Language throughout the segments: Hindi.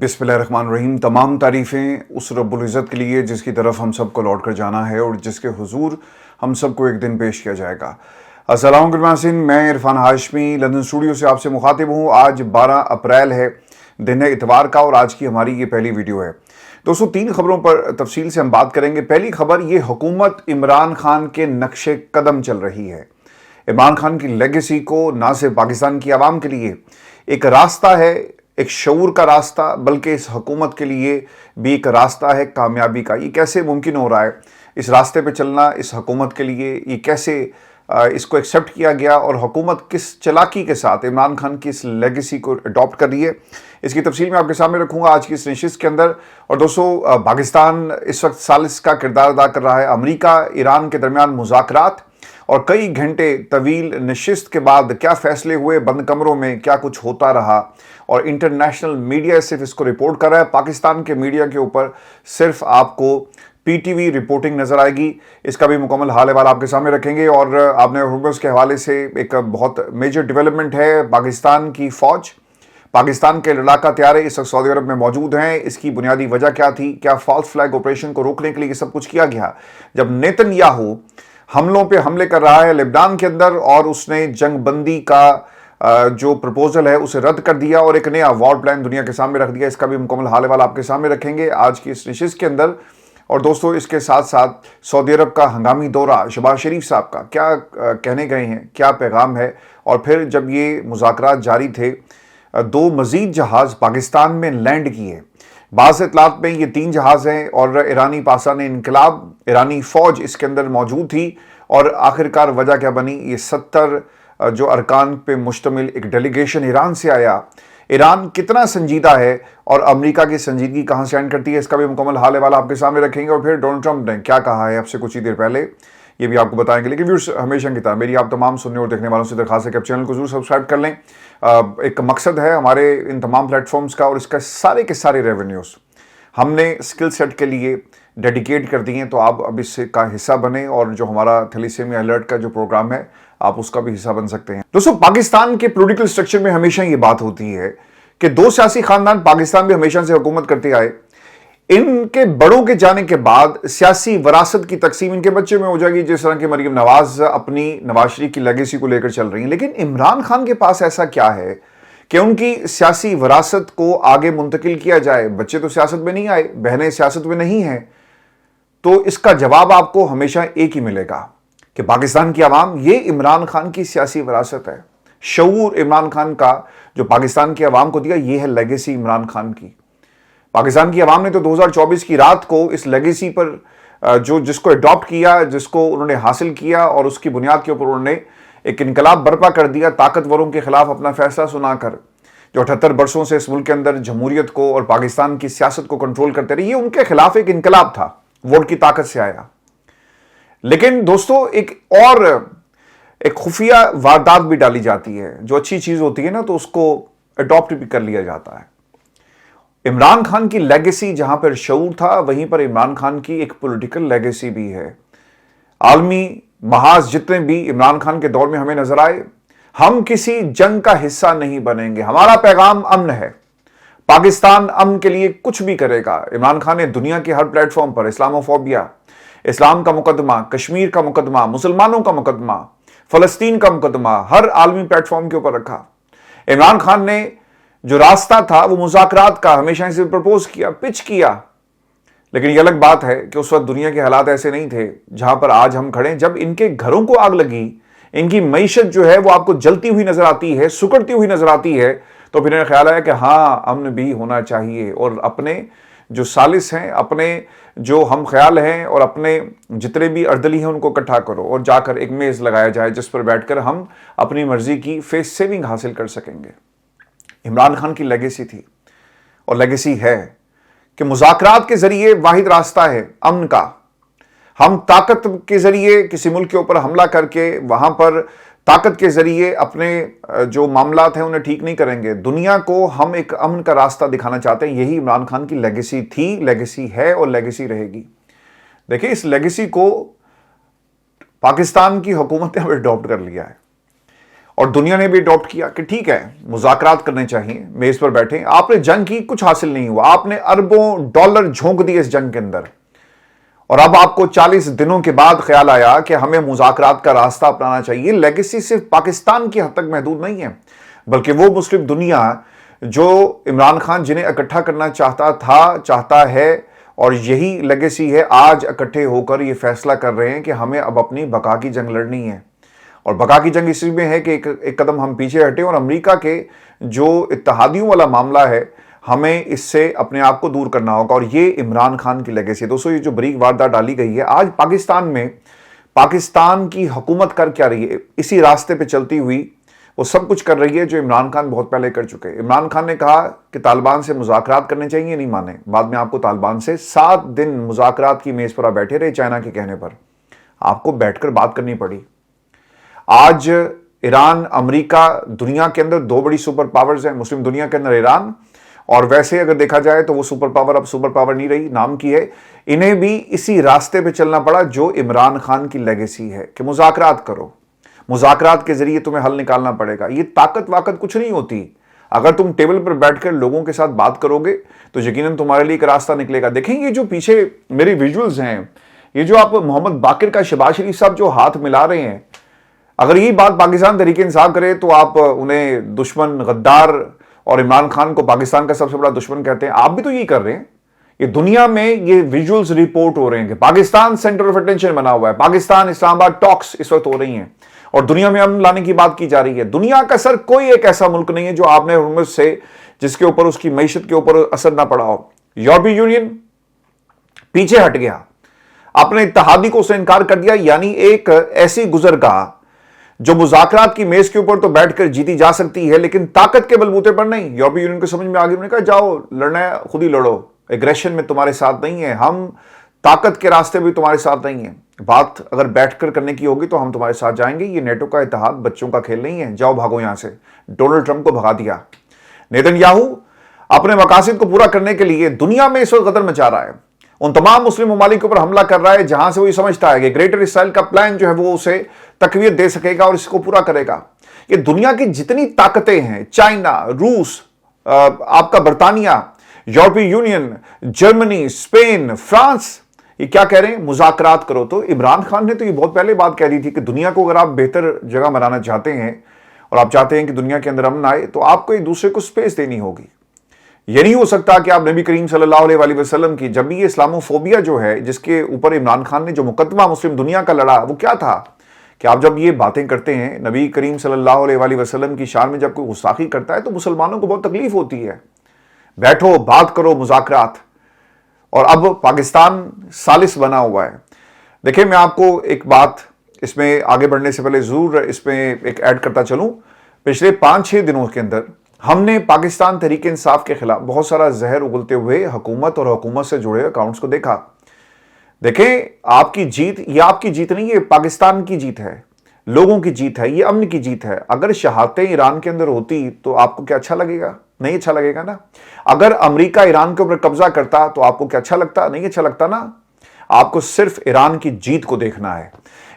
बिस्मिल्लाहिर्रहमानिर्रहीम। तमाम तारीफ़ें उस रब्बुल इज़्ज़त के लिए जिसकी तरफ हम सबको लौट कर जाना है और जिसके हुजूर हम सबको एक दिन पेश किया जाएगा। अस्सलाम वालेकुम, मैं इरफान हाशमी लंदन स्टूडियो से आपसे मुखातिब हूँ। आज 12 अप्रैल है, दिन है इतवार का, और आज की हमारी ये पहली वीडियो है। दोस्तों, 3 खबरों पर तफसील से हम बात करेंगे। पहली खबर, ये हुकूमत इमरान खान के नक्शे कदम चल रही है। इमरान खान की लेगेसी को ना सिर्फ पाकिस्तान की आवाम के लिए एक रास्ता है, एक शऊर का रास्ता, बल्कि इस हुकूमत के लिए भी एक रास्ता है कामयाबी का। ये कैसे मुमकिन हो रहा है, इस रास्ते पे चलना इस हुकूमत के लिए, ये कैसे इसको एक्सेप्ट किया गया और हुकूमत किस चालाकी के साथ इमरान खान की इस लेगेसी को अडॉप्ट कर रही है, इसकी तफसील मैं आपके सामने रखूंगा आज की इस नशिस्त के अंदर। और दोस्तों, पाकिस्तान इस वक्त सालिस का किरदार अदा कर रहा है। अमेरिका ईरान के दरमियान मुज़ाकरात और कई घंटे तवील नशिस्त के बाद क्या फैसले हुए, बंद कमरों में क्या कुछ होता रहा, और इंटरनेशनल मीडिया सिर्फ इसको रिपोर्ट कर रहा है। पाकिस्तान के मीडिया के ऊपर सिर्फ आपको पीटीवी रिपोर्टिंग नजर आएगी। इसका भी मुकम्मल हाल अहवाल आपके सामने रखेंगे। और आपने हुर्मुज़ के हवाले से एक बहुत मेजर डेवलपमेंट है। पाकिस्तान की फौज, पाकिस्तान के लड़ाका त्यारे इस वक्त सऊदी अरब में मौजूद हैं। इसकी बुनियादी वजह क्या थी, क्या फॉल्स फ्लैग ऑपरेशन को रोकने के लिए ये सब कुछ किया गया। जब नेतन्याहू हमलों पे हमले कर रहा है लेबनान के अंदर, और उसने जंगबंदी का जो प्रपोजल है उसे रद्द कर दिया और एक नया वॉर प्लान दुनिया के सामने रख दिया। इसका भी मुकम्मल हाल अहवाल आपके सामने रखेंगे आज की इस नशिस्त के अंदर। और दोस्तों, इसके साथ साथ सऊदी अरब का हंगामी दौरा, शहबाज शरीफ साहब का क्या कहने गए हैं, क्या पैगाम है। और फिर जब ये मुज़ाकरात जारी थे, 2 मजीद जहाज़ पाकिस्तान में लैंड किए। बाज़ इतलात में ये 3 जहाज़ हैं और ईरानी पासान इनकलाब, ईरानी फ़ौज इसके अंदर मौजूद थी। और आखिरकार वजह क्या बनी, ये 70 जो अरकान पे मुश्तमिल एक डेलीगेशन ईरान से आया। ईरान कितना संजीदा है और अमेरिका की संजीदगी कहाँ से एंड करती है, इसका भी मुकम्मल हाल अहवाल आपके सामने रखेंगे। और फिर डोनाल्ड ट्रंप ने क्या कहा है अब से कुछ ही देर पहले, ये भी आपको बताएंगे। लेकिन व्यूअर्स, हमेशा की तरह मेरी आप तमाम सुनने और देखने वालों से दरखास्त है कि आप चैनल को जरूर सब्सक्राइब कर लें। एक मकसद है हमारे इन तमाम प्लेटफॉर्म्स का, और इसका सारे के सारे रेवेन्यूज़ हमने स्किल सेट के लिए डेडिकेट कर दिए हैं। तो आप अब इससे का हिस्सा बने, और जो हमारा थैलेसीमिया अलर्ट का जो प्रोग्राम है आप उसका भी हिस्सा बन सकते हैं। दोस्तों, पाकिस्तान के पॉलिटिकल स्ट्रक्चर में हमेशा ये बात होती है कि 2 सियासी खानदान पाकिस्तान में हमेशा से हुकूमत करते आए। इनके बड़ों के जाने के बाद सियासी वरासत की तकसीम इनके बच्चे में हो जाएगी, जिस तरह की मरीम नवाज अपनी नवाज शरीफ की लेगेसी को लेकर चल रही हैं। लेकिन इमरान खान के पास ऐसा क्या है कि उनकी सियासी वरासत को आगे मुंतकिल किया जाए। बच्चे तो सियासत में नहीं आए, बहनें सियासत में नहीं हैं। तो इसका जवाब आपको हमेशा एक ही मिलेगा कि पाकिस्तान की आवाम, ये इमरान खान की सियासी विरासत है। शऊर इमरान खान का जो पाकिस्तान की आवाम को दिया, ये है लेगेसी इमरान खान की। पाकिस्तान की आवाम ने तो 2024 की रात को इस लेगेसी पर जो जिसको अडॉप्ट किया, जिसको उन्होंने हासिल किया, और उसकी बुनियाद के ऊपर उन्होंने एक इनकलाब बर्पा कर दिया, ताकतवरों के खिलाफ अपना फैसला सुनाकर। जो 78 बरसों से इस मुल्क के अंदर जमहूरियत को और पाकिस्तान की सियासत को कंट्रोल करते रहे, ये उनके खिलाफ एक इनकलाब था, वोट की ताकत से आया। लेकिन दोस्तों, एक खुफिया वारदात भी डाली जाती है। जो अच्छी चीज होती है ना, तो उसको अडॉप्ट भी कर लिया जाता है। इमरान खान की लेगेसी जहां पर शऊर था, वहीं पर इमरान खान की एक पॉलिटिकल लेगेसी भी है। आलमी महाज जितने भी इमरान खान के दौर में हमें नजर आए, हम किसी जंग का हिस्सा नहीं बनेंगे, हमारा पैगाम अमन है, पाकिस्तान अमन के लिए कुछ भी करेगा। इमरान खान ने दुनिया के हर प्लेटफॉर्म पर इस्लामोफोबिया, इस्लाम का मुकदमा, कश्मीर का मुकदमा, मुसलमानों का मुकदमा, फलस्तीन का मुकदमा हर आलमी प्लेटफॉर्म के ऊपर रखा। इमरान खान ने जो रास्ता था वो मुज़ाकरात का हमेशा इसे प्रपोज किया, पिच किया। लेकिन यह अलग बात है कि उस वक्त दुनिया के हालात ऐसे नहीं थे जहां पर आज हम खड़े। जब इनके घरों को आग लगी, इनकी मईशत जो है वो आपको जलती हुई नजर आती है, सुकड़ती हुई नजर आती है, तो फिर इन्हें ख्याल आया कि हाँ, अमन भी होना चाहिए, और अपने जो सालिस हैं, अपने जो हम ख्याल हैं, और अपने जितने भी अर्दली हैं उनको इकट्ठा करो और जाकर एक मेज़ लगाया जाए जिस पर बैठकर हम अपनी मर्जी की फेस सेविंग हासिल कर सकेंगे। इमरान खान की लेगेसी थी और लेगेसी है कि मुज़ाकरात के जरिए वाहिद रास्ता है अमन का। हम ताकत के जरिए किसी मुल्क के ऊपर हमला करके वहां पर ताकत के जरिए अपने जो मामलात हैं उन्हें ठीक नहीं करेंगे। दुनिया को हम एक अमन का रास्ता दिखाना चाहते हैं। यही इमरान खान की लेगेसी थी, लेगेसी है और लेगेसी रहेगी। देखिए, इस लेगेसी को पाकिस्तान की हुकूमत ने अडॉप्ट कर लिया है, और दुनिया ने भी अडॉप्ट किया कि ठीक है, मुज़ाकरात करने चाहिए, मेज पर बैठे। आपने जंग की, कुछ हासिल नहीं हुआ, आपने अरबों डॉलर झोंक दिए इस जंग के अंदर, और अब आपको 40 दिनों के बाद ख्याल आया कि हमें मुज़ाकरात का रास्ता अपनाना चाहिए। लेगेसी सिर्फ पाकिस्तान की हद तक महदूद नहीं है, बल्कि वो मुस्लिम दुनिया जो इमरान खान जिन्हें इकट्ठा करना चाहता है, और यही लेगेसी है। आज इकट्ठे होकर ये फैसला कर रहे हैं कि हमें अब अपनी बका की जंग लड़नी है, और बका की जंग इसी में है कि एक कदम हम पीछे हटें, और अमेरिका के जो इत्तेहादियों वाला मामला है, हमें इससे अपने आप को दूर करना होगा। और ये इमरान खान की लेगेसी। दोस्तों, ये जो बरीक वारदात डाली गई है आज पाकिस्तान में, पाकिस्तान की हुकूमत कर क्या रही है? इसी रास्ते पे चलती हुई वो सब कुछ कर रही है जो इमरान खान बहुत पहले कर चुके हैं। इमरान खान ने कहा कि तालिबान से मुज़ाकरात करने चाहिए, नहीं माने। बाद में आपको तालिबान से 7 दिन मुज़ाकरात की मेज पर बैठे रहे, चाइना के कहने पर आपको बैठकर बात करनी पड़ी। आज ईरान, अमेरिका, दुनिया के अंदर 2 बड़ी सुपर पावर्स हैं, मुस्लिम दुनिया के अंदर ईरान, और वैसे अगर देखा जाए तो वो सुपर पावर अब सुपर पावर नहीं रही, नाम की है। इन्हें भी इसी रास्ते पे चलना पड़ा जो इमरान खान की लेगेसी है कि मुज़ाकरात करो, मुज़ाकरात के जरिए तुम्हें हल निकालना पड़ेगा। ये ताकत वाकत कुछ नहीं होती। अगर तुम टेबल पर बैठकर लोगों के साथ बात करोगे तो यकीनन तुम्हारे लिए एक रास्ता निकलेगा। देखें, ये जो पीछे मेरे विजुअल्स हैं, ये जो आप मोहम्मद बाकिर का शहबाज शरीफ साहब जो हाथ मिला रहे हैं, अगर यही बात पाकिस्तान तहरीक इंसाफ करे तो आप उन्हें दुश्मन, गद्दार, और इमरान खान को पाकिस्तान का सबसे बड़ा दुश्मन कहते हैं। आप भी तो यही कर रहे हैं। ये दुनिया में ये विजुअल्स रिपोर्ट हो रहे हैं कि पाकिस्तान सेंटर ऑफ अटेंशन बना हुआ है, पाकिस्तान इस्लामाबाद टॉक्स इस वक्त हो रही हैं, और दुनिया में अमन लाने की बात की जा रही है। दुनिया का सर कोई एक ऐसा मुल्क नहीं है जो आपने हुर्मत से, जिसके ऊपर उसकी मईशत के ऊपर असर ना पड़ा हो। यूरोपीय यूनियन पीछे हट गया, अपने इत्तेहादी को उसने इनकार कर दिया। यानी एक ऐसी गुजरगाह जो मुज़ाकरात की मेज के ऊपर तो बैठकर जीती जा सकती है, लेकिन ताकत के बलबूते पर नहीं। यूरोपीय यूनियन को समझ में आ गया, उन्होंने कहा जाओ लड़ना है खुद ही लड़ो, एग्रेशन में तुम्हारे साथ नहीं है, हम ताकत के रास्ते भी तुम्हारे साथ नहीं है। बात अगर बैठकर करने की होगी तो हम तुम्हारे साथ जाएंगे। ये नेटो का इत्तेहाद बच्चों का खेल नहीं है, जाओ भागो यहां से। डोनाल्ड ट्रंप को भगा दिया। नेतन्याहू अपने मकासद को पूरा करने के लिए दुनिया में इस वक्त गदर मचा रहा है, उन तमाम मुस्लिम ममालिक के ऊपर हमला कर रहा है जहां से वो ये समझता है कि ग्रेटर इसराइल का प्लान जो है वो उसे तकवीत दे सकेगा और इसको पूरा करेगा। ये दुनिया की जितनी ताकतें हैं, चाइना, रूस, आपका बर्तानिया, यूरोपीय यूनियन, जर्मनी, स्पेन, फ्रांस, ये क्या कह रहे हैं? मुज़ाकरात करो। तो इमरान खान ने तो ये बहुत पहले बात कह दी थी कि दुनिया को अगर आप बेहतर जगह बनाना चाहते हैं और आप चाहते हैं कि दुनिया के अंदर अमन आए, तो आपको एक दूसरे को स्पेस देनी होगी। ये नहीं हो सकता कि आप नबी करीम सल्लल्लाहु अलैहि वसल्लम की, जब भी ये इस्लामोफोबिया जो है जिसके ऊपर इमरान खान ने जो मुकदमा मुस्लिम दुनिया का लड़ा, वो क्या था कि आप जब ये बातें करते हैं, नबी करीम सल्लल्लाहु अलैहि वसल्लम की शान में जब कोई गुस्ताखी करता है तो मुसलमानों को बहुत तकलीफ होती है। बैठो, बात करो, मुज़ाकरात। और अब पाकिस्तान सालिस बना हुआ है। देखिए, मैं आपको एक बात इसमें आगे बढ़ने से पहले जरूर इसमें एक ऐड करता चलूं। पिछले 5-6 दिनों के अंदर हमने पाकिस्तान तहरीक इंसाफ के खिलाफ बहुत सारा जहर उगलते हुए हुकूमत और हुकूमत से जुड़े अकाउंट्स को देखा। देखें, आपकी जीत, ये आपकी जीत नहीं, ये पाकिस्तान की जीत है, लोगों की जीत है, ये अमन की जीत है। अगर शहादतें ईरान के अंदर होती तो आपको क्या अच्छा लगेगा? नहीं अच्छा लगेगा ना। अगर अमेरिका ईरान के ऊपर कब्जा करता तो आपको क्या अच्छा लगता? नहीं अच्छा लगता ना। आपको सिर्फ ईरान की जीत को देखना है।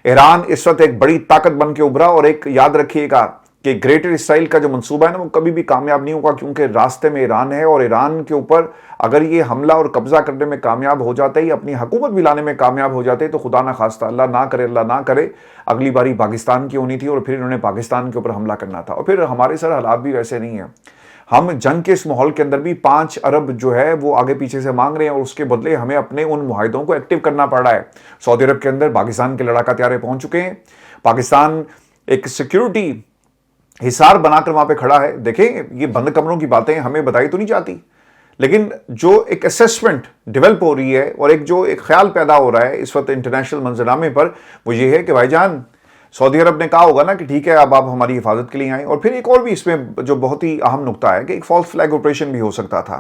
ईरान इस वक्त एक बड़ी ताकत बन के उभरा, और एक याद रखिएगा कि ग्रेटर इसराइल का जो मंसूबा है ना, वो कभी भी कामयाब नहीं होगा, क्योंकि रास्ते में ईरान है, और ईरान के ऊपर अगर ये हमला और कब्जा करने में कामयाब हो जाते ही, अपनी हुकूमत भी लाने में कामयाब हो जाते, तो खुदा ना खास्ता, अल्लाह ना करे, अगली बारी पाकिस्तान की होनी थी और फिर इन्होंने पाकिस्तान के ऊपर हमला करना था। और फिर हमारे सर हालात भी वैसे नहीं है। हम जंग के इस माहौल के अंदर भी 5 अरब जो है वो आगे पीछे से मांग रहे हैं, और उसके बदले हमें अपने उन मुआहिदों को एक्टिव करना पड़ रहा है। सऊदी अरब के अंदर पाकिस्तान के लड़ाका त्यारे पहुंच चुके हैं। पाकिस्तान एक सिक्योरिटी हिसार बनाकर वहां पे खड़ा है। देखें, ये बंद कमरों की बातें हमें बताई तो नहीं जाती, लेकिन जो एक असेसमेंट डेवलप हो रही है और एक जो एक ख्याल पैदा हो रहा है इस वक्त इंटरनेशनल मंजरनामे पर, वो ये है कि भाईजान, सऊदी अरब ने कहा होगा ना कि ठीक है, अब आप हमारी हिफाजत के लिए आए। और फिर एक और भी इसमें जो बहुत ही अहम नुकता है कि एक फॉल्स फ्लैग ऑपरेशन भी हो सकता था।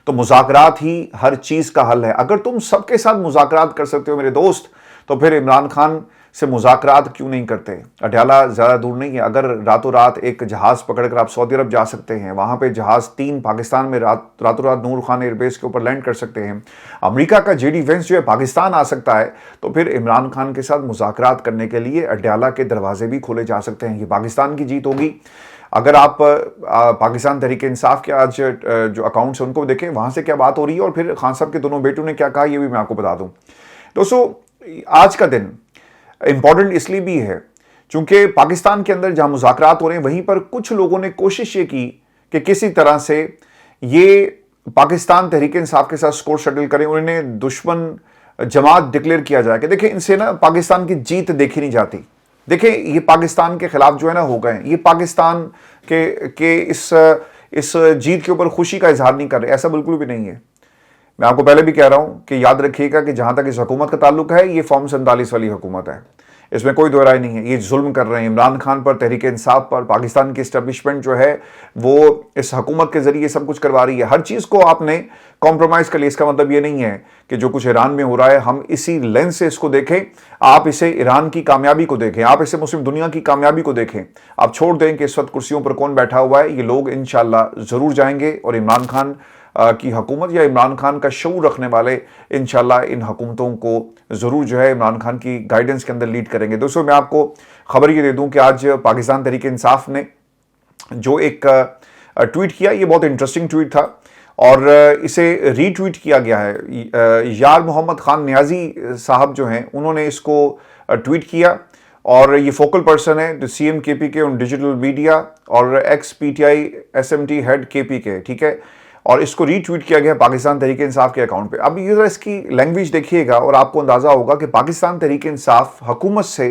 तो मुज़ाकरात ही हर चीज का हल है। अगर तुम सबके साथ मुज़ाकरात कर सकते हो मेरे दोस्त, तो फिर इमरान खान से मुज़ाकरात क्यों नहीं करते? अडयाला ज़्यादा दूर नहीं है। अगर रातों रात एक जहाज़ पकड़कर आप सऊदी अरब जा सकते हैं, वहाँ पे जहाज़ 3 पाकिस्तान में रातों रात नूर खान एयरबेस के ऊपर लैंड कर सकते हैं, अमेरिका का जेडी वेंस जो है पाकिस्तान आ सकता है, तो फिर इमरान खान के साथ मुज़ाकरात करने के लिए अडयाला के दरवाजे भी खोले जा सकते हैं। ये पाकिस्तान की जीत होगी। अगर आप पाकिस्तान तहरीक-ए-इंसाफ के आज जो अकाउंट्स हैं उनको देखें, वहाँ से क्या बात हो रही है और फिर खान साहब के दोनों बेटों ने क्या कहा, ये भी मैं आपको बता दूँ। दोस्तों, आज का दिन इंपॉर्टेंट इसलिए भी है क्योंकि पाकिस्तान के अंदर जहां मुज़ाकरात हो रहे हैं, वहीं पर कुछ लोगों ने कोशिश ये की कि किसी तरह से ये पाकिस्तान तहरीक-ए-इंसाफ के साथ स्कोर सेटल करें, उन्हें दुश्मन जमात डिक्लेयर किया जाए कि देखिए इनसे ना पाकिस्तान की जीत देखी नहीं जाती। देखिए ये पाकिस्तान के खिलाफ जो है ना हो गए, ये पाकिस्तान के इस जीत के ऊपर खुशी का इजहार नहीं कर रहे। ऐसा बिल्कुल भी नहीं है। मैं आपको पहले भी कह रहा हूं कि याद रखिएगा कि जहां तक इस हुकूमत का ताल्लुक है, ये फॉर्म 47 वाली हुकूमत है, इसमें कोई दो राय नहीं है। ये जुल्म कर रहे हैं इमरान खान पर, तहरीक-ए-इंसाफ पर। पाकिस्तान की एस्टेब्लिशमेंट जो है वो इस हुकूमत के जरिए सब कुछ करवा रही है। हर चीज़ को आपने कॉम्प्रोमाइज़ कर लिया। इसका मतलब ये नहीं है कि जो कुछ ईरान में हो रहा है हम इसी लेंस से इसको देखें। आप इसे ईरान की कामयाबी को देखें, आप इसे मुस्लिम दुनिया की कामयाबी को देखें। आप छोड़ दें कि इस वक्त कुर्सियों पर कौन बैठा हुआ है। ये लोग इंशाल्लाह ज़रूर जाएंगे और इमरान खान की हुकूमत या इमरान खान का शऊर रखने वाले इंशाल्लाह इन हुकूमतों को ज़रूर जो है इमरान खान की गाइडेंस के अंदर लीड करेंगे। दोस्तों, मैं आपको खबर ये दे दूं कि आज पाकिस्तान तहरीक-ए-इंसाफ ने जो एक ट्वीट किया, ये बहुत इंटरेस्टिंग ट्वीट था और इसे रीट्वीट किया गया है। यार मोहम्मद खान नियाजी साहब जो हैं, उन्होंने इसको ट्वीट किया और ये फोकल पर्सन है CM KP के ऑन डिजिटल मीडिया और ex-PTI SMT हेड KP के, ठीक है। और इसको रीट्वीट किया गया पाकिस्तान तहरीक-ए-इंसाफ के अकाउंट पे। अब ये इसकी लैंग्वेज देखिएगा और आपको अंदाजा होगा कि पाकिस्तान तहरीक-ए-इंसाफ हुकूमत से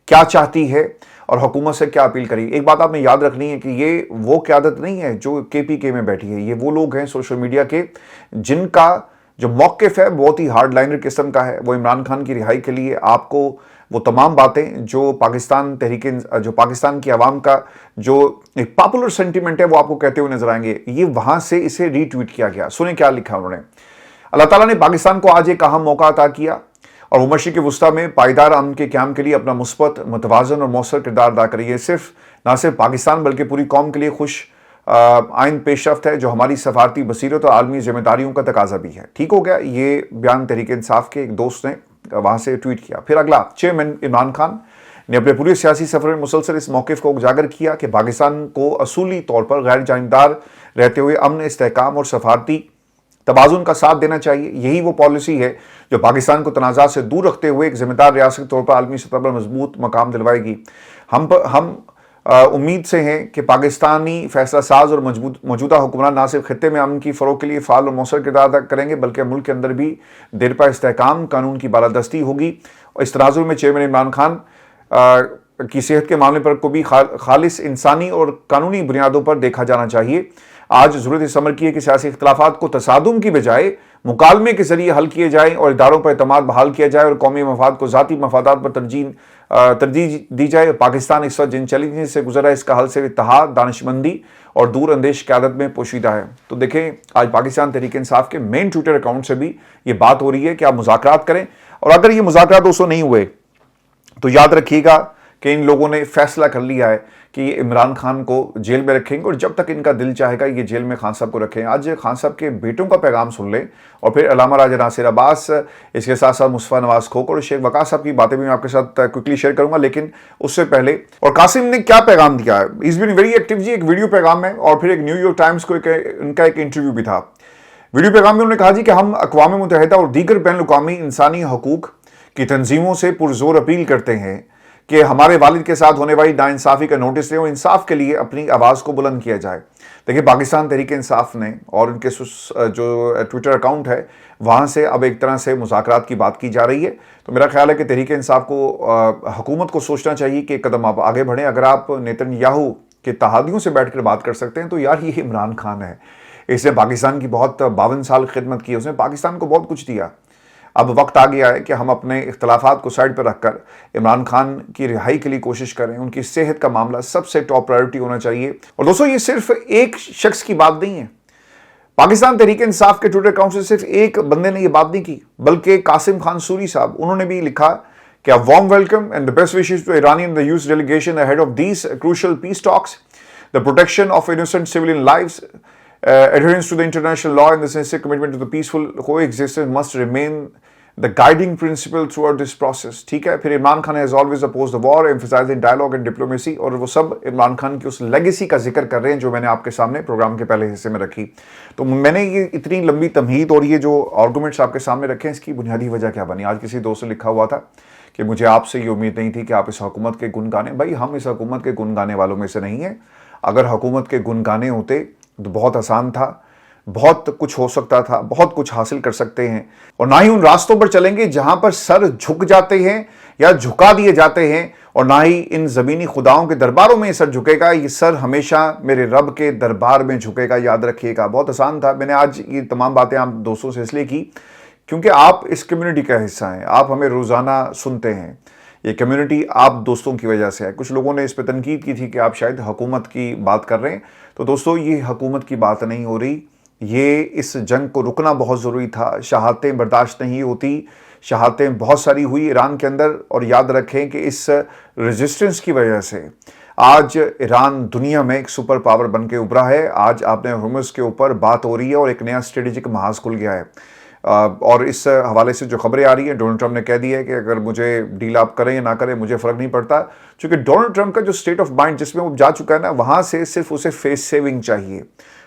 क्या चाहती है और हुकूमत से क्या अपील करी। एक बात आपने याद रखनी है कि ये वो क़यादत नहीं है जो KPK में बैठी है। ये वो लोग हैं सोशल मीडिया के जिनका जो मौक़िफ़ है बहुत ही हार्डलाइनर किस्म का है। वो इमरान खान की रिहाई के लिए आपको वो तमाम बातें जो पाकिस्तान की आवाम का जो एक पॉपुलर सेंटीमेंट है वो आपको कहते हुए नजर आएंगे। ये वहां से इसे रीट्वीट किया गया। सुने क्या लिखा उन्होंने। अल्लाह ताला ने पाकिस्तान को आज एक अहम मौका अता किया और वो मशरिक़ वुस्ता में पायदार अमन के क़याम के लिए अपना मुस्बत, मुतवाज़न और मौसर किरदार अदा करी है। ना सिर्फ पाकिस्तान बल्कि पूरी कौम के लिए खुश आइन पेशरफ्त है जो हमारी सफारती बसीरत और आलमी जिम्मेदारियों का तकाजा भी है। ठीक हो गया। ये बयान तहरीक-ए-इंसाफ के एक दोस्त ने वहां से ट्वीट किया। फिर अगला, चेयरमैन इमरान खान ने अपने पूरे सियासी सफर में मुसलसल इस मौक़िफ़ को उजागर किया कि पाकिस्तान को असूली तौर पर गैर जानिबदार रहते हुए अमन, इस्तेहकाम और सफारती तवाज़ुन का साथ देना चाहिए। यही वो पॉलिसी है जो पाकिस्तान को तनाज़ात से दूर रखते हुए एक जिम्मेदार रियासत के तौर पर आलमी सतह पर मजबूत मकाम दिलवाएगी। हम उम्मीद से हैं कि पाकिस्तानी फैसला साज और मौजूदा हुक्मरान न सिर्फ खित्ते में अमन की फ़रोग़ के लिए फ़ाल और मौसर किरदार अदा करेंगे बल्कि मुल्क के अंदर भी देरपा इस्तेहकाम, कानून की बालादस्ती होगी। और इस तनाज़ुर में चेयरमैन इमरान खान की सेहत के मामले पर को भी खालिस इंसानी और कानूनी बुनियादों पर देखा जाना चाहिए। आज ज़रूरत इस अमर की है कि सियासी इख्तलाफात को तसादुम की बजाय मुकालमे के जरिए हल किए जाएँ और इदारों पर एतमाद बहाल किया जाए और कौमी मफाद को ज़ाती मफादात पर तरजीह दी जाए। पाकिस्तान इस वक्त जिन चैलेंजेस से गुजरा है इसका हल से इत्तेहाद, दानिशमंदी और दूर अंदेश क़यादत में पोशीदा है। तो देखें, आज पाकिस्तान तहरीक-ए-इंसाफ के मेन ट्विटर अकाउंट से भी ये बात हो रही है कि आप मुज़ाकरात करें। और अगर ये मुज़ाकरात दोस्तों नहीं हुए तो याद रखिएगा कि इन लोगों ने फैसला कर लिया है कि ये इमरान खान को जेल में रखेंगे और जब तक इनका दिल चाहेगा ये जेल में खान साहब को रखें। आज खान साहब के बेटों का पैगाम सुन लें और फिर अल्लामा राजा नासिर अब्बास, इसके साथ साथ मुस्तफ़ा नवाज़ खोखर और शेख वक़ास साहब की बातें भी मैं आपके साथ क्विकली शेयर करूंगा। लेकिन उससे पहले, और कासिम ने क्या पैगाम दिया है, इज़ बीन वेरी एक्टिव जी। एक वीडियो पैगाम है और फिर एक न्यूयॉर्क टाइम्स को इनका एक इंटरव्यू भी था। वीडियो पैगाम में उन्होंने कहा जी कि हम अक़वाम मुत्तहिदा और दीगर बैनुल-अक़वामी इंसानी हकूक़ की तंजीमों से पुरजोर अपील करते हैं कि हमारे वालिद के साथ होने वाली नाइंसाफ़ी का नोटिस लें और इंसाफ के लिए अपनी आवाज़ को बुलंद किया जाए। देखिए, पाकिस्तान तहरीक-ए-इंसाफ ने और उनके जो ट्विटर अकाउंट है वहाँ से अब एक तरह से मुज़ाकरात की बात की जा रही है। तो मेरा ख्याल है कि तहरीक-ए-इंसाफ को हुकूमत को सोचना चाहिए कि एक कदम आप आगे बढ़ें। अगर आप नेतन्याहू के तहादियों से बैठ कर बात कर सकते हैं तो यार ये इमरान खान है, इसने पाकिस्तान की बहुत 52 साल खिदमत की, उसने पाकिस्तान को बहुत कुछ दिया। अब वक्त आ गया है कि हम अपने इख्तलाफात को साइड पर रखकर इमरान खान की रिहाई के लिए कोशिश करें। उनकी सेहत का मामला सबसे टॉप प्रायोरिटी होना चाहिए। और दोस्तों, ये सिर्फ एक शख्स की बात नहीं है। पाकिस्तान तहरीक-ए-इंसाफ के ट्विटर अकाउंट से सिर्फ एक बंदे ने ये बात नहीं की, बल्कि कासिम खान सूरी साहब, उन्होंने भी लिखा कि a warm welcome and the best wishes to Iranian and the US delegation ahead of these crucial peace talks. The protection of innocent civilian lives, adherence to the international law and the sincere commitment to the peaceful coexistence must remain the guiding principle throughout this process. ठीक है, फिर Imran Khan has always opposed the war, emphasizing dialogue and diplomacy, और वो सब इमरान खान की उस लेगेसी का जिक्र कर रहे हैं जो मैंने आपके सामने प्रोग्राम के पहले हिस्से में रखी। तो मैंने ये इतनी लंबी तमहीद और ये जो आर्गूमेंट्स आपके सामने रखे हैं, इसकी बुनियादी वजह क्या बनी? आज किसी दोस्त ने लिखा हुआ था कि मुझे आपसे ये उम्मीद नहीं थी कि आप इस हुकूमत के गुण गाने। भाई, हम इस हुकूमत के गुण गाने वालों में से नहीं है। अगर हुकूमत के गुण गाने होते तो बहुत आसान था, बहुत कुछ हो सकता था, बहुत कुछ हासिल कर सकते हैं। और ना ही उन रास्तों पर चलेंगे जहां पर सर झुक जाते हैं या झुका दिए जाते हैं, और ना ही इन जमीनी खुदाओं के दरबारों में सर झुकेगा। ये सर हमेशा मेरे रब के दरबार में झुकेगा, याद रखिएगा। बहुत आसान था। मैंने आज ये तमाम बातें आप दोस्तों से इसलिए की क्योंकि आप इस कम्युनिटी का हिस्सा हैं, आप हमें रोजाना सुनते हैं। ये कम्युनिटी आप दोस्तों की वजह से है। कुछ लोगों ने इस पर तनकीद की थी कि आप शायद हुकूमत की बात कर रहे हैं। तो दोस्तों, ये हुकूमत की बात नहीं हो रही। ये इस जंग को रुकना बहुत ज़रूरी था। शहादतें बर्दाश्त नहीं होती, शहादतें बहुत सारी हुई ईरान के अंदर। और याद रखें कि इस रेजिस्टेंस की वजह से आज ईरान दुनिया में एक सुपर पावर बन के उभरा है। आज आपने हुर्मुज़ के ऊपर बात हो रही है और एक नया स्ट्रेटेजिक महाज खुल गया है। और इस हवाले से जो खबरें आ रही हैं, डोनाल्ड ट्रंप ने कह दिया है कि अगर मुझे डील आप करें या ना करें, मुझे फ़र्क नहीं पड़ता। क्योंकि डोनाल्ड ट्रंप का जो स्टेट ऑफ माइंड जिसमें वो जा चुका है ना, वहाँ से सिर्फ उसे फेस सेविंग चाहिए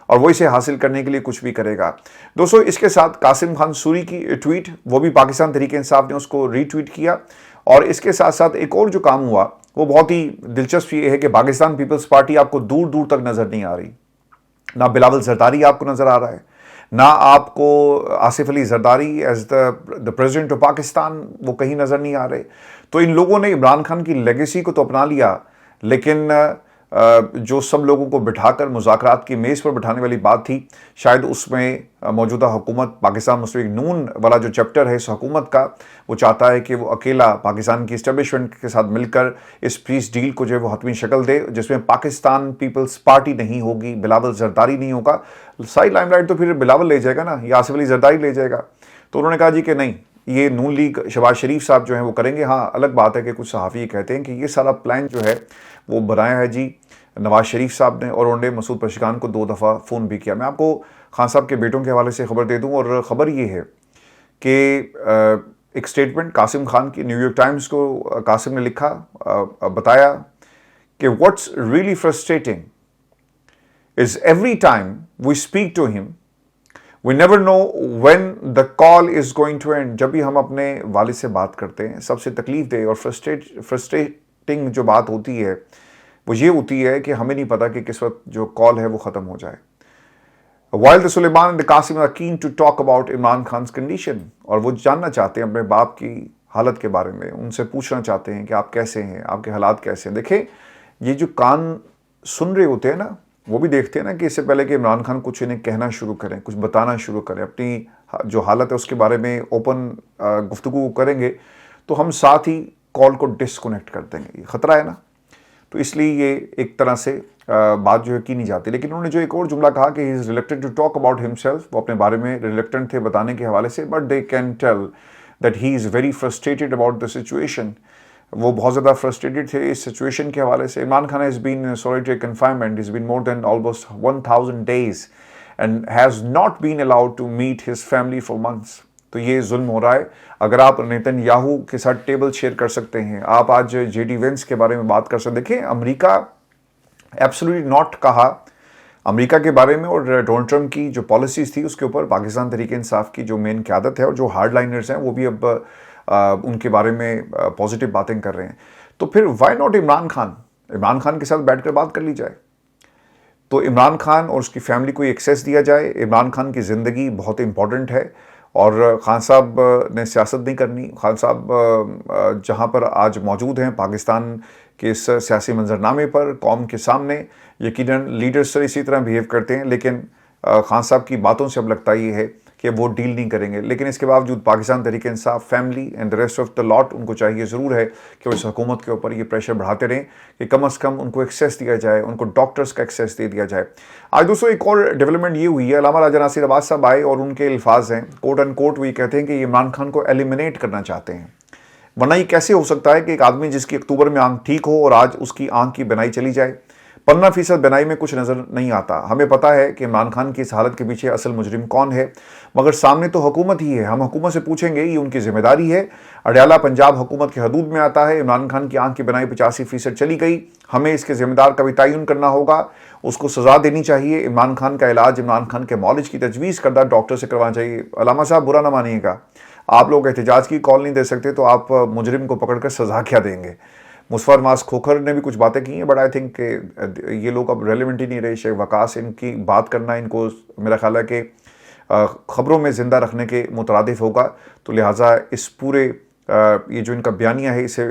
और वो इसे हासिल करने के लिए कुछ भी करेगा। दोस्तों, इसके साथ कासिम खान सूरी की ट्वीट, वो भी पाकिस्तान तहरीक इंसाफ ने उसको रीट्वीट किया। और इसके साथ साथ एक और जो काम हुआ वो बहुत ही दिलचस्प ये है कि पाकिस्तान पीपल्स पार्टी आपको दूर दूर तक नज़र नहीं आ रही। ना बिलावल जरदारी आपको नज़र आ रहा है, ना आपको Asif Ali Zardari as the president of Pakistan, वो कहीं नज़र नहीं आ रहे। तो इन लोगों ने इमरान खान की लेगेसी को तो अपना लिया, लेकिन जो सब लोगों को बिठाकर मुज़ाकरात की मेज़ पर बिठाने वाली बात थी, शायद उसमें मौजूदा हुकूमत पाकिस्तान मुस्लिम लीग नून वाला जो चैप्टर है इस हुकूमत का, वो चाहता है कि वो अकेला पाकिस्तान की इस्टेब्लिशमेंट के साथ मिलकर इस पीस डील को जो है वो हतमी शक्ल दे, जिसमें पाकिस्तान पीपल्स पार्टी नहीं होगी, बिलावल जरदारी नहीं होगा। सारी लाइमलाइट तो फिर बिलावल ले जाएगा ना, या आसिफ अली जरदारी ले जाएगा। तो उन्होंने कहा जी कि नहीं, ये नून लीग शहबाज शरीफ साहब जो हैं वो करेंगे। हाँ, अलग बात है कि कुछ सहाफ़ी कहते हैं कि ये सारा प्लान जो है वो बनाया है जी नवाज शरीफ साहब ने, और उन्होंने मसूद पशकान को 2 दफ़ा फ़ोन भी किया। मैं आपको खान साहब के बेटों के हवाले से खबर दे दूं, और ख़बर ये है कि एक स्टेटमेंट कासिम खान की न्यूयॉर्क टाइम्स को कासिम ने लिखा, बताया कि what's really frustrating is every time we speak to him we never know when the call is going to end. जब भी हम अपने वालिद से बात करते हैं, सबसे तकलीफ दे और फ्रस्ट्रेटिंग जो बात होती है वो ये होती है कि हमें नहीं पता कि किस वक्त जो कॉल है वो ख़त्म हो जाए। While the Suleiman and the Qasim are keen to talk about Imran Khan's condition, और वो जानना चाहते हैं अपने बाप की हालत के बारे में, उनसे पूछना चाहते हैं कि आप कैसे हैं, आपके हालात कैसे हैं। देखें, ये जो कान सुन रहे होते हैं ना, वो भी देखते हैं ना कि इससे पहले कि इमरान खान कुछ इन्हें कहना शुरू करें, कुछ बताना शुरू करें, अपनी जो हालत है उसके बारे में ओपन गुफ्तगू करेंगे, तो हम साथ ही कॉल को डिसकनेक्ट कर देंगे। ये ख़तरा है ना। तो इसलिए ये एक तरह से बात जो है की नहीं जाती। लेकिन उन्होंने जो एक और जुमला कहा कि he is reluctant to talk about himself, वो अपने बारे में रिलेक्टेंट थे बताने के हवाले से, but they can tell that he is very frustrated about the situation. वो बहुत ज़्यादा फ्रस्ट्रेटेड थे इस सिचुएशन के हवाले से। Imran Khan has been in solitary confinement, is been more than almost 1000 days and has not been allowed to meet his family for months. तो ये जुल्म हो रहा है। अगर आप नेतन्याहू के साथ टेबल शेयर कर सकते हैं, आप आज जेडी वेंस के बारे में बात कर सकते। देखिए, अमेरिका एब्सोल्युटली नॉट कहा अमेरिका के बारे में, और डोनाल्ड ट्रंप की जो पॉलिसीज़ थी उसके ऊपर पाकिस्तान तहरीक इंसाफ की जो मेन क़यादत है और जो हार्ड लाइनर्स हैं वो भी अब उनके बारे में पॉजिटिव बातें कर रहे हैं। तो फिर वाई नॉट इमरान खान के साथ बैठ कर बात कर ली जाए। तो इमरान खान और उसकी फैमिली को एक्सेस दिया जाए। इमरान खान की ज़िंदगी बहुत इंपॉर्टेंट है, और खान साहब ने सियासत नहीं करनी। खान साहब जहाँ पर आज मौजूद हैं पाकिस्तान के इस सियासी मंजरनामे पर कौम के सामने, यकीनन लीडर्स इसी तरह बिहेव करते हैं, लेकिन खान साहब की बातों से अब लगता ये है कि वो डील नहीं करेंगे। लेकिन इसके बावजूद Pakistan Tehreek Insaf family and the rest of the lot, उनको चाहिए ज़रूर है कि वो इस हुकूमत के ऊपर ये प्रेशर बढ़ाते रहें कि कम अज़ कम उनको एक्सेस दिया जाए, उनको डॉक्टर्स का एक्सेस दे दिया जाए। आज दोस्तों एक और डेवलपमेंट ये हुई है, अल्लामा राजा नासिर अब्बास साहब आए और उनके अल्फाज हैं, कोट एंड कोट, वो ये कहते हैं कि इमरान खान को एलिमिनेट करना चाहते हैं। वरना ये कैसे हो सकता है कि एक आदमी जिसकी अक्टूबर में आंख ठीक हो और आज उसकी आंख की बिनाई चली जाए। 15% बिनाई में कुछ नजर नहीं आता। हमें पता है कि इमरान खान की इस हालत के पीछे असल मुजरिम कौन है, मगर सामने तो हुकूमत ही है। हम हुकूमत से पूछेंगे, ये उनकी जिम्मेदारी है। अडयाला पंजाब हुकूमत की हदूद में आता है। इमरान खान की आंख की बिनाई 85% चली गई। हमें इसके जिम्मेदार का भी तयन करना होगा, उसको सजा देनी चाहिए। इमरान खान का इलाज इमरान खान के मौलिज की तजवीज़ करदा डॉक्टर से करवाना चाहिए। अलामा साहब बुरा ना मानिएगा, आप लोग एहतजाज की कॉल नहीं दे सकते तो आप मुजरिम को पकड़कर सजा क्या देंगे। मुजफ्फर मास खोखर ने भी कुछ बातें की हैं, बट आई थिंक कि ये लोग अब रेलिवेंट ही नहीं रहे। शेख वकास इनकी बात करना इनको मेरा ख्याल है कि ख़बरों में ज़िंदा रखने के मुतरादिफ होगा। तो लिहाजा इस पूरे ये जो इनका बयानिया है, इसे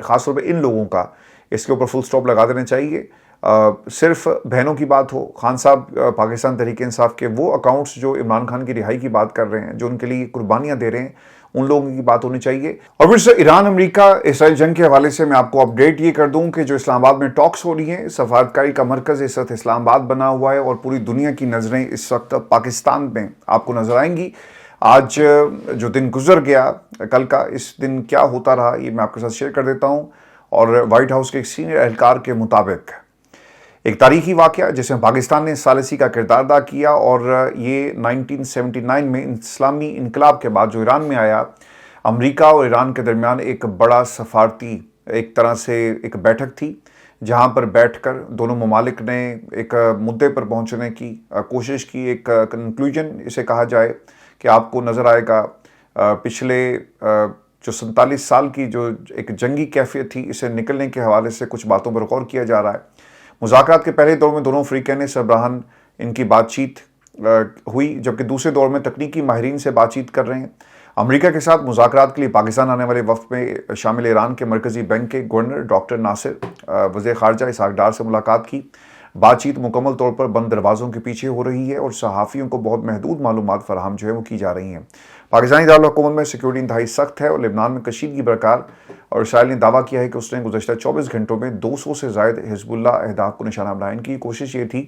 ख़ासतौर पर इन लोगों का इसके ऊपर फुल स्टॉप लगा देना चाहिए। सिर्फ बहनों की बात हो, खान साहब पाकिस्तान तहरीक इंसाफ के वो अकाउंट्स जो इमरान खान की रिहाई की बात कर रहे हैं, जो उनके लिए कुर्बानियां दे रहे हैं, उन लोगों की बात होनी चाहिए। और फिर से ईरान अमेरिका इसराइल जंग के हवाले से मैं आपको अपडेट ये कर दूं कि जो इस्लामाबाद में टॉक्स हो रही हैं, सफारतकारी का मरकज़ इस वक्त इस्लामाबाद बना हुआ है और पूरी दुनिया की नज़रें इस वक्त पाकिस्तान में आपको नजर आएंगी। आज जो दिन गुजर गया कल का, इस दिन क्या होता रहा ये मैं आपके साथ शेयर कर देता हूँ। और वाइट हाउस के एक सीनियर एहलकार के मुताबिक एक तारीखी वाक़या जिसमें पाकिस्तान ने सालिसी का किरदार अदा किया, और ये 1979 में इस्लामी इनकलाब के बाद जो ईरान में आया, अमेरिका और ईरान के दरमियान एक बड़ा सफारती एक तरह से एक बैठक थी, जहां पर बैठकर दोनों ममालिक ने एक मुद्दे पर पहुंचने की कोशिश की। एक कंक्लूजन इसे कहा जाए कि आपको नज़र आएगा पिछले जो 47 साल की जो एक जंगी कैफियत थी, इसे निकलने के हवाले से कुछ बातों पर गौर किया जा रहा है। मुज़ाकरात के पहले दौर में दोनों फ़रीक़ैन सरबराहान इनकी बातचीत हुई, जबकि दूसरे दौर में तकनीकी माहिरीन से बातचीत कर रहे हैं। अमेरिका के साथ मुज़ाकरात के लिए पाकिस्तान आने वाले वफ़द में शामिल ईरान के मरकज़ी बैंक के गवर्नर डॉक्टर नासिर वज़ीर ख़ारजा इसहाक़ डार से मुलाकात की। बातचीत मुकम्मल तौर पर बंद दरवाज़ों के पीछे हो रही है और सहाफ़ियों को बहुत महदूद मालूमात फ़राहम जो है वो की जा रही हैं। पाकिस्तानी दारुल हुकूमत में सिक्योरिटी इंतहाई सख्त है और लेबनान में कशीदगी बरकरार, और इसराइल ने दावा किया है कि उसने गुज़श्ता 24 घंटों में 200 से ज़ायद हिज़्बुल्लाह अहदाफ को निशाना बनाया। इनकी कोशिश ये थी,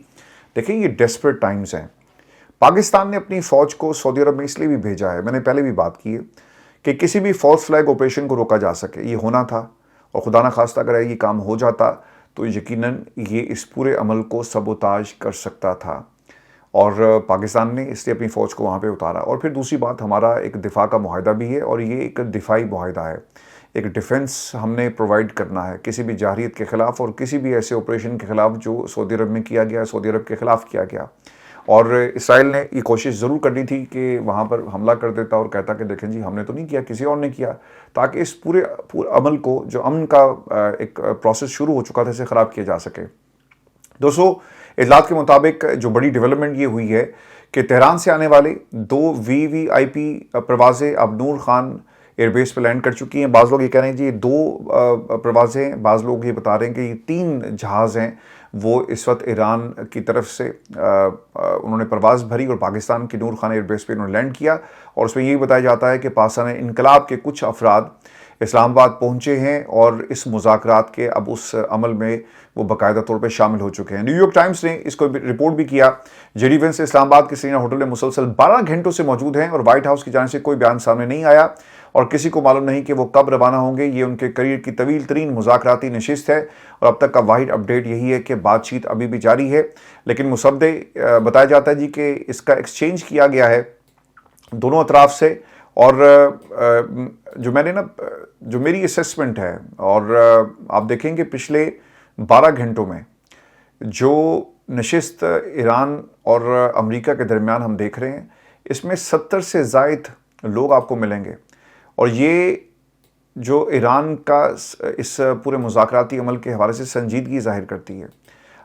देखें ये डेस्परेट टाइम्स हैं। पाकिस्तान ने अपनी फ़ौज को सऊदी अरब में इसलिए भी भेजा है, मैंने पहले भी बात की है, कि किसी भी फॉल्स फ्लैग ऑपरेशन को रोका जा सके। ये होना था, और खुदा न खास्ता अगर ये काम हो जाता तो यकीनन ये इस पूरे अमल को सबोताज कर सकता था, और पाकिस्तान ने इसलिए अपनी फ़ौज को वहाँ पे उतारा। और फिर दूसरी बात, हमारा एक दिफा का मुआहदा भी है, और ये एक दिफाई मुआहदा है। एक डिफेंस हमने प्रोवाइड करना है किसी भी जाहिरियत के ख़िलाफ़ और किसी भी ऐसे ऑपरेशन के ख़िलाफ़ जो सऊदी अरब में किया गया, सऊदी अरब के ख़िलाफ़ किया गया। और इसराइल ने ये कोशिश ज़रूर करनी थी कि वहाँ पर हमला कर देता और कहता कि देखें जी हमने तो नहीं किया, किसी और ने किया, ताकि इस पूरे अमल को, जो अमन का एक प्रोसेस शुरू हो चुका था, इसे ख़राब किया जा सके। दोस्तों, इजलात के मुताबिक जो बड़ी डेवलपमेंट ये हुई है कि तेहरान से आने वाले 2 VVIP प्रवाज़ें अब नूर खान एयरबेस पर लैंड कर चुकी हैं। बाज़ लोग ये कह रहे हैं जी ये 2 प्रवाज़ें, बाज़ लोग ये बता रहे हैं कि ये 3 जहाज़ हैं, वो इस वक्त ईरान की तरफ से उन्होंने परवाज़ भरी और पाकिस्तान की नूर खान एयरबेस पे उन्होंने लैंड किया। और उसमें यही बताया जाता है कि पाकिस्तान इनकलाब के कुछ अफराद इस्लामाबाद पहुँचे हैं और इस मुज़ाकरात के अब उस अमल में वो बाकायदा तौर पर शामिल हो चुके हैं। न्यूयॉर्क टाइम्स ने इसको रिपोर्ट भी किया। जेडी वेंस इस्लामाबाद के सीनियर होटल में मुसलसल 12 घंटों से मौजूद हैं और वाइट हाउस की जानिब से कोई बयान सामने नहीं आया और किसी को मालूम नहीं कि वो कब रवाना होंगे। ये उनके करियर की तवील तरीन मुज़ाकराती नशिस्त है और अब तक का वाहिद अपडेट यही है कि बातचीत अभी भी जारी है। लेकिन मुसद्दे बताया जाता है जी कि इसका एक्सचेंज किया गया है दोनों अतराफ से। और जो मेरी असेसमेंट है, और आप देखेंगे पिछले 12 घंटों में जो नशिस्त ईरान और अमेरिका के दरमियान हम देख रहे हैं, इसमें 70 से ज़ायद लोग आपको मिलेंगे। और ये जो ईरान का इस पूरे मुज़ाकराती अमल के हवाले से संजीदगी ज़ाहिर करती है।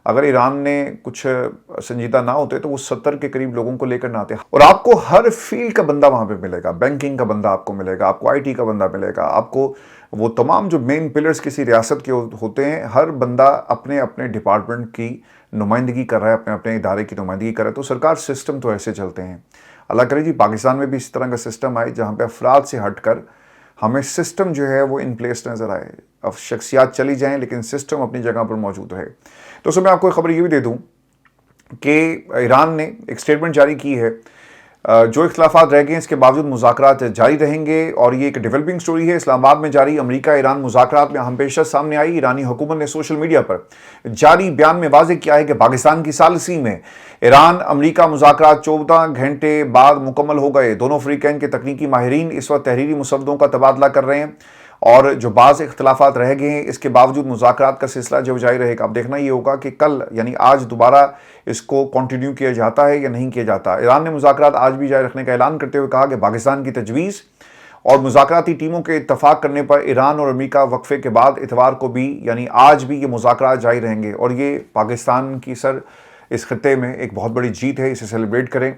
अगर ईरान ने कुछ संजीदा ना होते तो वो 70 के करीब लोगों को लेकर ना आते। और आपको हर फील्ड का बंदा वहाँ पे मिलेगा, बैंकिंग का बंदा आपको मिलेगा, आपको IT का बंदा मिलेगा, आपको वो तमाम जो मेन पिलर्स किसी रियासत के होते हैं, हर बंदा अपने अपने डिपार्टमेंट की नुमाइंदगी कर रहा है, अपने अपने इदारे की नुमाइंदगी कर रहा है। तो सरकार सिस्टम तो ऐसे चलते हैं। अल्लाह करे जी पाकिस्तान में भी इस तरह का सिस्टम आए जहाँ पे अफराद से हटकर हमें सिस्टम जो है वो इन प्लेस नज़र आए। अब शख्सियात चली जाएं लेकिन सिस्टम अपनी जगह पर मौजूद रहे। तो मैं आपको एक खबर ये भी दे दूं कि ईरान ने एक स्टेटमेंट जारी की है जो इख्तिलाफात रह गए इसके बावजूद मुज़ाकरात जारी रहेंगे और ये एक डेवलपिंग स्टोरी है। इस्लामाबाद में जारी अमेरिका ईरान मुज़ाकरात में अहम पेशरफ सामने आई। ईरानी हुकूमत ने सोशल मीडिया पर जारी बयान में वाज़ेह किया है कि पाकिस्तान की सालिसी में ईरान अमेरिका मुज़ाकरात 14 घंटे बाद मुकम्मल हो गए। दोनों फ़रीक़ैन के तकनीकी माहिरीन इस वक्त तहरीरी मुसव्वदों का तबादला कर रहे हैं और जो बाज़ इख्तिलाफात रह गए हैं इसके बावजूद मुज़ाकरात का सिलसिला जो जारी रहेगा। अब देखना ये होगा कि कल यानी आज दोबारा इसको कंटिन्यू किया जाता है या नहीं किया जाता। ईरान ने मुज़ाकरात आज भी जारी रखने का ऐलान करते हुए कहा कि पाकिस्तान की तजवीज़ और मुज़ाकराती टीमों के इत्तफाक करने पर ईरान और अमेरिका वक्फे के बाद इतवार को भी यानी आज भी ये मुज़ाकरात जारी रहेंगे और ये पाकिस्तान की सर इस खत्ते में एक बहुत बड़ी जीत है। इसे सेलिब्रेट करें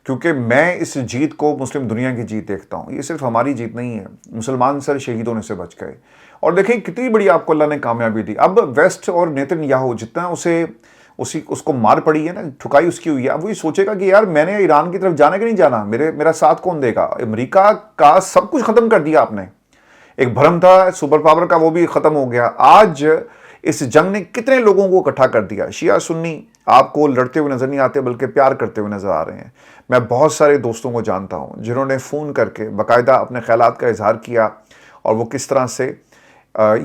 क्योंकि मैं इस जीत को मुस्लिम दुनिया की जीत देखता हूँ। ये सिर्फ हमारी जीत नहीं है, मुसलमान सर शहीद होने से बच गए और देखें कितनी बड़ी आपको अल्लाह ने कामयाबी दी। अब वेस्ट और नेतन्याहू जितना उसको मार पड़ी है ना, ठुकाई उसकी हुई है, अब वो ये सोचेगा कि यार मैंने ईरान की तरफ जाना कि नहीं जाना, मेरा साथ कौन देगा। अमेरिका का सब कुछ खत्म कर दिया आपने, एक भ्रम था सुपर पावर का वो भी खत्म हो गया। आज इस जंग ने कितने लोगों को इकट्ठा कर दिया। शिया सुन्नी आपको लड़ते हुए नजर नहीं आते बल्कि प्यार करते हुए नजर आ रहे हैं। मैं बहुत सारे दोस्तों को जानता हूं जिन्होंने फ़ोन करके बाकायदा अपने ख्यालात का इजहार किया और वो किस तरह से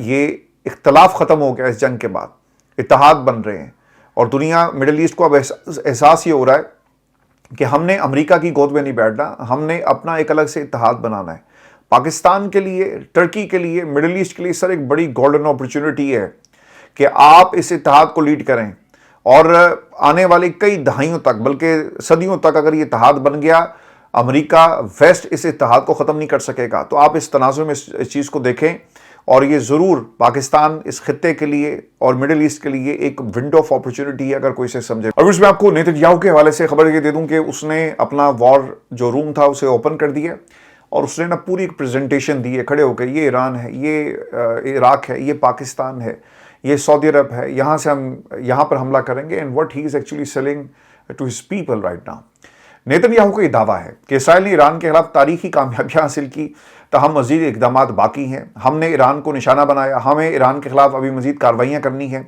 ये इख्तलाफ ख़त्म हो गया इस जंग के बाद, इत्तेहाद बन रहे हैं और दुनिया मिडल ईस्ट को अब एहसास ये हो रहा है कि हमने अमेरिका की गोद में नहीं बैठना, हमने अपना एक अलग से इत्तेहाद बनाना है। पाकिस्तान के लिए, टर्की के लिए, मिडल ईस्ट के लिए सर एक बड़ी गोल्डन अपॉर्चुनिटी है कि आप इस इत्तेहाद को लीड करें और आने वाली कई दहाइयों तक बल्कि सदियों तक अगर ये इत्तेहाद बन गया, अमेरिका वेस्ट इस इत्तेहाद को ख़त्म नहीं कर सकेगा। तो आप इस तनाज़ुर में इस चीज़ को देखें और ये ज़रूर पाकिस्तान इस खित्ते के लिए और मिडिल ईस्ट के लिए एक विंडो ऑफ अपॉर्चुनिटी है अगर कोई इसे समझे। और उसमें आपको नेतन्याहू के हवाले से खबर ये दे दूं कि उसने अपना वॉर जो रूम था उसे ओपन कर दिया और उसने ना पूरी एक प्रेजेंटेशन दी है खड़े होकर, ये ईरान है, ये इराक है, ये पाकिस्तान है, ये सऊदी अरब है, यहाँ से हम यहाँ पर हमला करेंगे and what he is actually selling to his people right now. Netanyahu का ये दावा है कि इसराइल ने ईरान के खिलाफ तारीखी कामयाबियां हासिल की, तहम मजीद इकदाम बाकी हैं, हमने ईरान को निशाना बनाया, हमें ईरान के खिलाफ अभी मजीद कार्रवाइयाँ करनी है।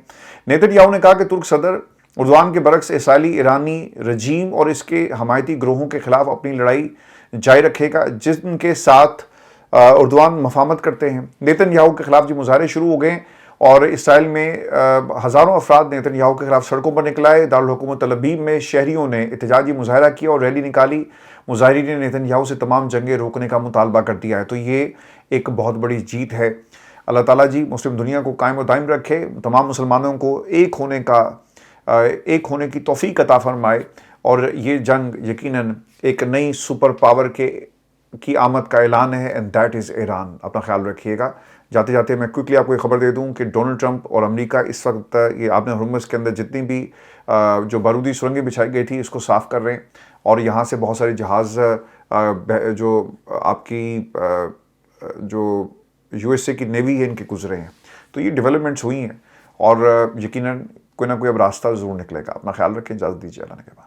नेतन्याहू ने कहा कि तुर्क सदर उर्दवान के बरक्स इसराइली ईरानी रजीम और इसके हमायती ग्रोहों के खिलाफ अपनी लड़ाई जारी रखेगा जिनके साथ उर्दवान मफाहमत करते हैं। नेतन्याहू के खिलाफ जो मुजाहरे शुरू हो गए और इसराइल में हज़ारों अफराद नेतन्याहू के खिलाफ सड़कों पर निकल आए। दारुल हुकूमत तल अबीब में शहरियों ने एहतजाजी मुजाहरा किया और रैली निकाली। मुजाहिरीन ने नेतन्याहू से तमाम जंगें रोकने का मुतालबा कर दिया है। तो ये एक बहुत बड़ी जीत है। अल्लाह ताला जी मुस्लिम दुनिया को कायम व दायम रखे, तमाम मुसलमानों को एक होने की तौफीक अता फरमाए और ये जंग यकीनन एक नई सुपर पावर की आमद का ऐलान है एंड दैट इज़ ईरान। अपना ख्याल रखिएगा। जाते जाते मैं क्विकली आपको ये खबर दे दूं कि डोनाल्ड ट्रंप और अमेरिका इस वक्त ये आपने हुर्मुज़ के अंदर जितनी भी जो बारूदी सुरंगें बिछाई गई थी इसको साफ़ कर रहे हैं और यहाँ से बहुत सारे जहाज़ जो आपकी जो यूएसए की नेवी है इनके गुजरे हैं। तो ये डेवलपमेंट्स हुई हैं और यकीनन कोई ना कोई अब रास्ता ज़रूर निकलेगा। अपना ख्याल रखें, इजाज़त दीजिए अल्लाह के बाद।